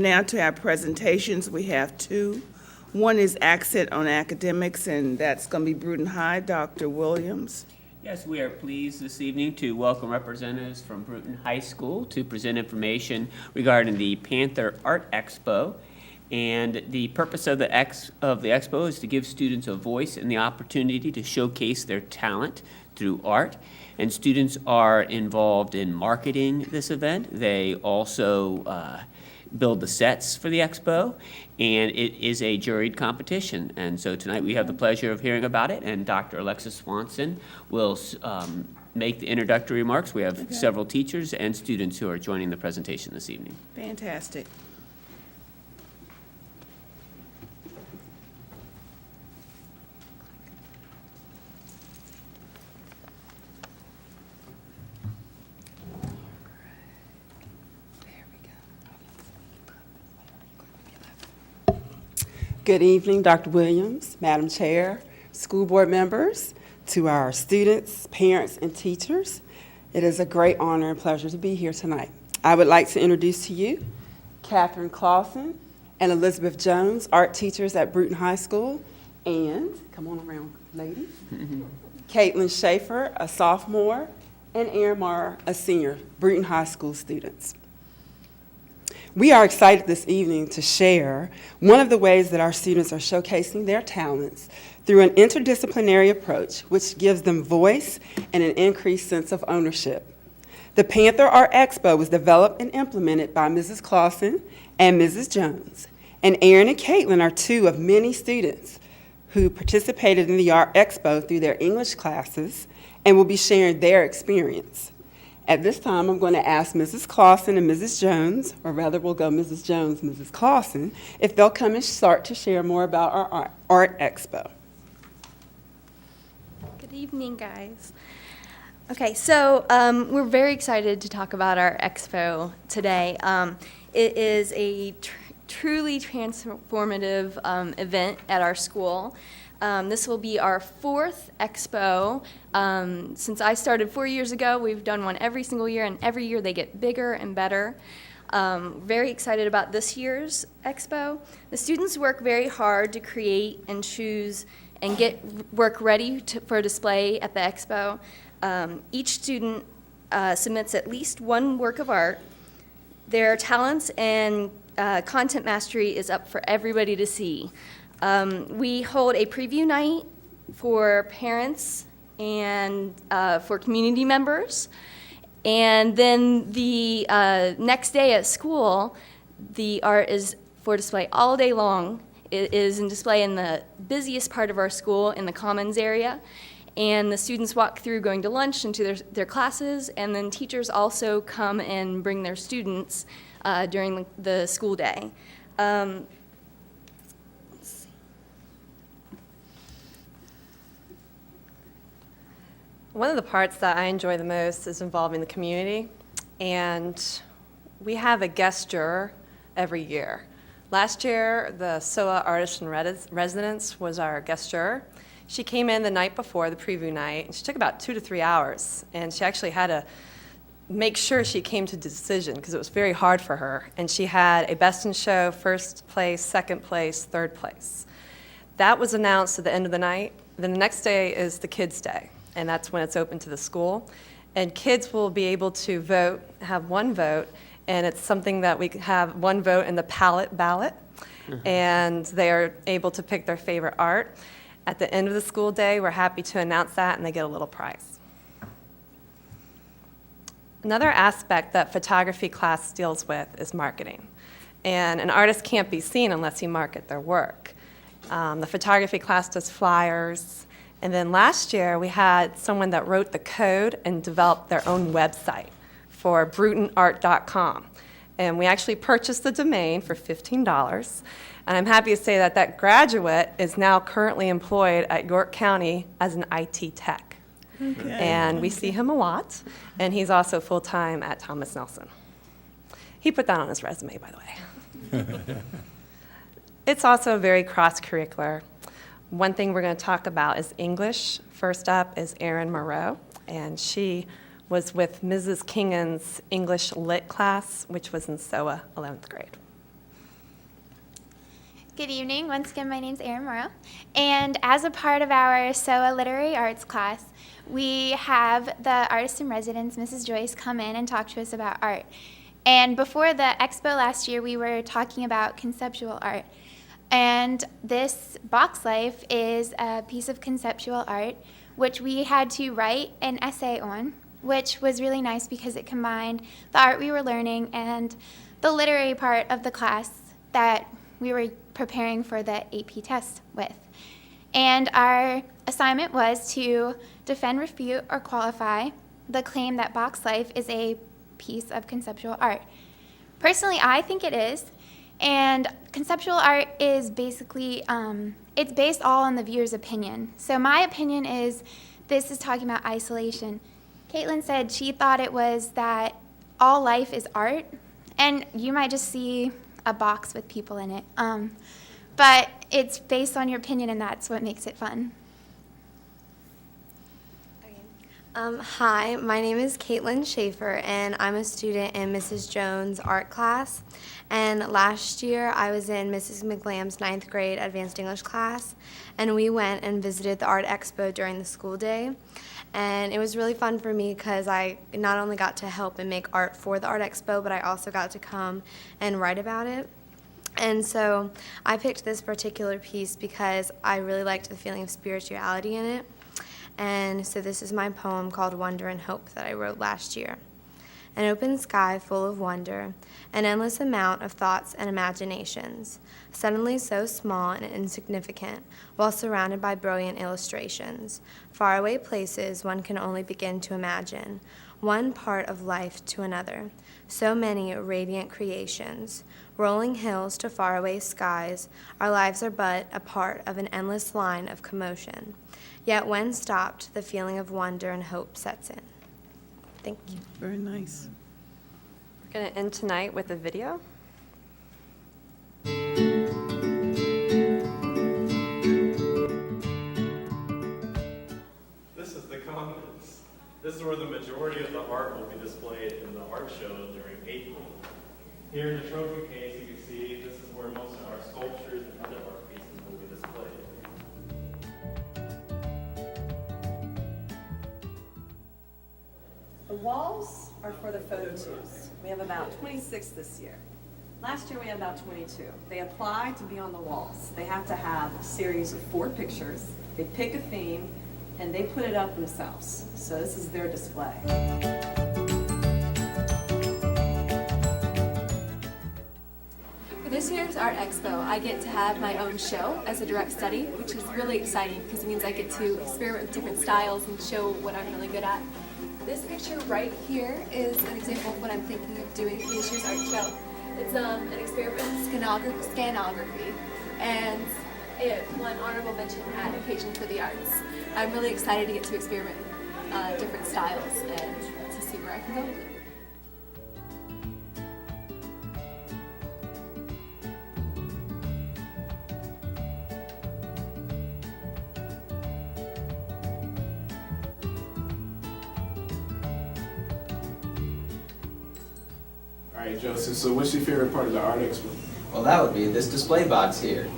now to our presentations. We have two. One is Accent on Academics, and that's going to be Bruton High, Dr. Williams. Yes, we are pleased this evening to welcome representatives from Bruton High School to present information regarding the Panther Art Expo. And the purpose of the expo is to give students a voice and the opportunity to showcase their talent through art. And students are involved in marketing this event. They also build the sets for the expo, and it is a juried competition. And so tonight we have the pleasure of hearing about it, and Dr. Alexis Swanson will make the introductory remarks. We have several teachers and students who are joining the presentation this evening. Fantastic. Good evening, Dr. Williams, Madam Chair, school board members, to our students, parents, and teachers. It is a great honor and pleasure to be here tonight. I would like to introduce to you Catherine Clausen and Elizabeth Jones, art teachers at Bruton High School, and, come on around, ladies, Caitlin Schaefer, a sophomore, and Erin Marr, a senior, Bruton High School students. We are excited this evening to share one of the ways that our students are showcasing their talents through an interdisciplinary approach, which gives them voice and an increased sense of ownership. The Panther Art Expo was developed and implemented by Mrs. Clausen and Mrs. Jones, and Erin and Caitlin are two of many students who participated in the Art Expo through their English classes and will be sharing their experience. At this time, I'm going to ask Mrs. Clausen and Mrs. Jones, or rather we'll go Mrs. Jones, Mrs. Clausen, if they'll come and start to share more about our Art Expo. Good evening, guys. Okay, so we're very excited to talk about our expo today. It is a truly transformative event at our school. This will be our fourth expo. Since I started 4 years ago, we've done one every single year, and every year they get bigger and better. Very excited about this year's expo. The students work very hard to create and choose and get work ready for display at the expo. Each student submits at least one work of art. Their talents and content mastery is up for everybody to see. We hold a preview night for parents and for community members. And then the next day at school, the art is for display all day long. It is in display in the busiest part of our school in the commons area. And the students walk through going to lunch and to their classes, and then teachers also come and bring their students during the school day. One of the parts that I enjoy the most is involving the community, and we have a guest juror every year. Last year, the SOA Artist in Residence was our guest juror. She came in the night before the preview night, and she took about 2 to 3 hours, and she actually had to make sure she came to a decision because it was very hard for her, and she had a best in show, first place, second place, third place. That was announced at the end of the night. Then the next day is the kids' day, and that's when it's open to the school. And kids will be able to vote, have one vote, and it's something that we have one vote in the palette ballot, and they are able to pick their favorite art. At the end of the school day, we're happy to announce that, and they get a little prize. Another aspect that photography class deals with is marketing. And an artist can't be seen unless you market their work. The photography class does flyers. And then last year, we had someone that wrote the code and developed their own website for brutonart.com. And we actually purchased the domain for $15. And I'm happy to say that that graduate is now currently employed at York County as an IT tech. Okay. And we see him a lot. And he's also full-time at Thomas Nelson. He put that on his resume, by the way. It's also very cross-curricular. One thing we're going to talk about is English. First up is Erin Moreau, and she was with Mrs. Kingan's English Lit class, which was in SOA 11th grade. Good evening. Once again, my name's Erin Morrow. And as a part of our SOA Literary Arts class, we have the artist in residence, Mrs. Joyce, come in and talk to us about art. And before the expo last year, we were talking about conceptual art. And this box life is a piece of conceptual art, which we had to write an essay on, which was really nice because it combined the art we were learning and the literary part of the class that we were preparing for the AP test with. And our assignment was to defend, refute, or qualify the claim that box life is a piece of conceptual art. Personally, I think it is. And conceptual art is basically, it's based all on the viewer's opinion. So my opinion is this is talking about isolation. Caitlin said she thought it was that all life is art, and you might just see a box with people in it. But it's based on your opinion, and that's what makes it fun. Hi, my name is Caitlin Schaefer, and I'm a student in Mrs. Jones' art class. And last year, I was in Mrs. McLamb's 9th grade advanced English class, and we went and visited the Art Expo during the school day. And it was really fun for me because I not only got to help and make art for the Art Expo, but I also got to come and write about it. And so I picked this particular piece because I really liked the feeling of spirituality in it. And so this is my poem called Wonder and Hope that I wrote last year. An open sky full of wonder, an endless amount of thoughts and imaginations, suddenly so small and insignificant, while surrounded by brilliant illustrations. Faraway places one can only begin to imagine, one part of life to another. So many radiant creations, rolling hills to faraway skies, our lives are but a part of an endless line of commotion. Yet when stopped, the feeling of wonder and hope sets in. Thank you. Very nice. We're going to end tonight with a video. This is the Commons. This is where the majority of the art will be displayed in the art show during April. Here in the trophy case, you can see this is where most of our sculptures and other art pieces will be displayed. The walls are for the photo tubes. We have about 26 this year. Last year we had about 22. They apply to be on the walls. They have to have a series of 4 pictures. They pick a theme and they put it up themselves. So this is their display. For this year's Art Expo, I get to have my own show as a direct study, which is really exciting because it means I get to experiment with different styles and show what I'm really good at. This picture right here is an example of what I'm thinking of doing for this year's art show. It's an experiment in scanography, and it won honorable mention at Occasion for the Arts. I'm really excited to get to experiment with different styles and to see where I can go with it. All right, Joseph, so what's your favorite part of the Art Expo? Well, that would be this display box here.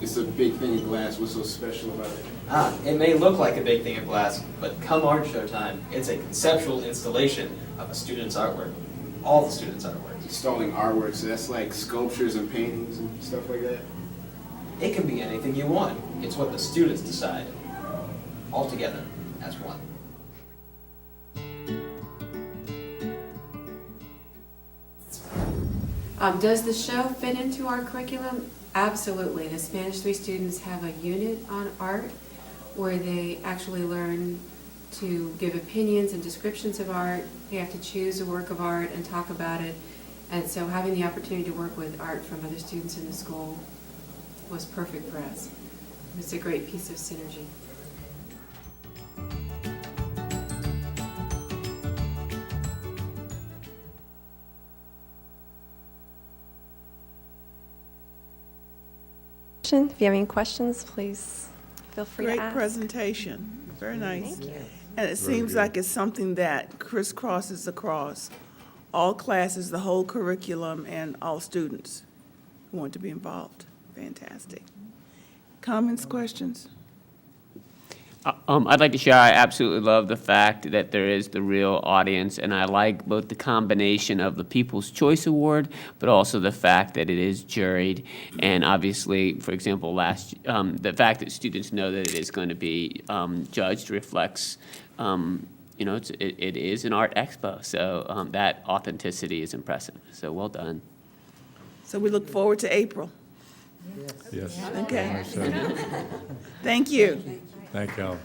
It's a big thing of glass. What's so special about it? It may look like a big thing of glass, but come art show time, it's a conceptual installation of a student's artwork. All the students' artwork. Installing artwork, so that's like sculptures and paintings and stuff like that? It can be anything you want. It's what the students decide. All together as one. Does the show fit into our curriculum? Absolutely. The Spanish 3 students have a unit on art where they actually learn to give opinions and descriptions of art. They have to choose a work of art and talk about it. And so having the opportunity to work with art from other students in the school was perfect for us. It's a great piece of synergy. If you have any questions, please feel free to ask. Great presentation. Very nice. Thank you. And it seems like it's something that crisscrosses across all classes, the whole curriculum, and all students who want to be involved. fantastic. Comments, questions? I'd like to share, I absolutely love the fact that there is the real audience, and I like both the combination of the People's Choice Award, but also the fact that it is juried, and obviously, for example, the fact that students know that it is going to be judged reflects, you know, it is an art expo, so that authenticity is impressive. So well done. So we look forward to April. Yes. Okay. Thank you. Thank y'all.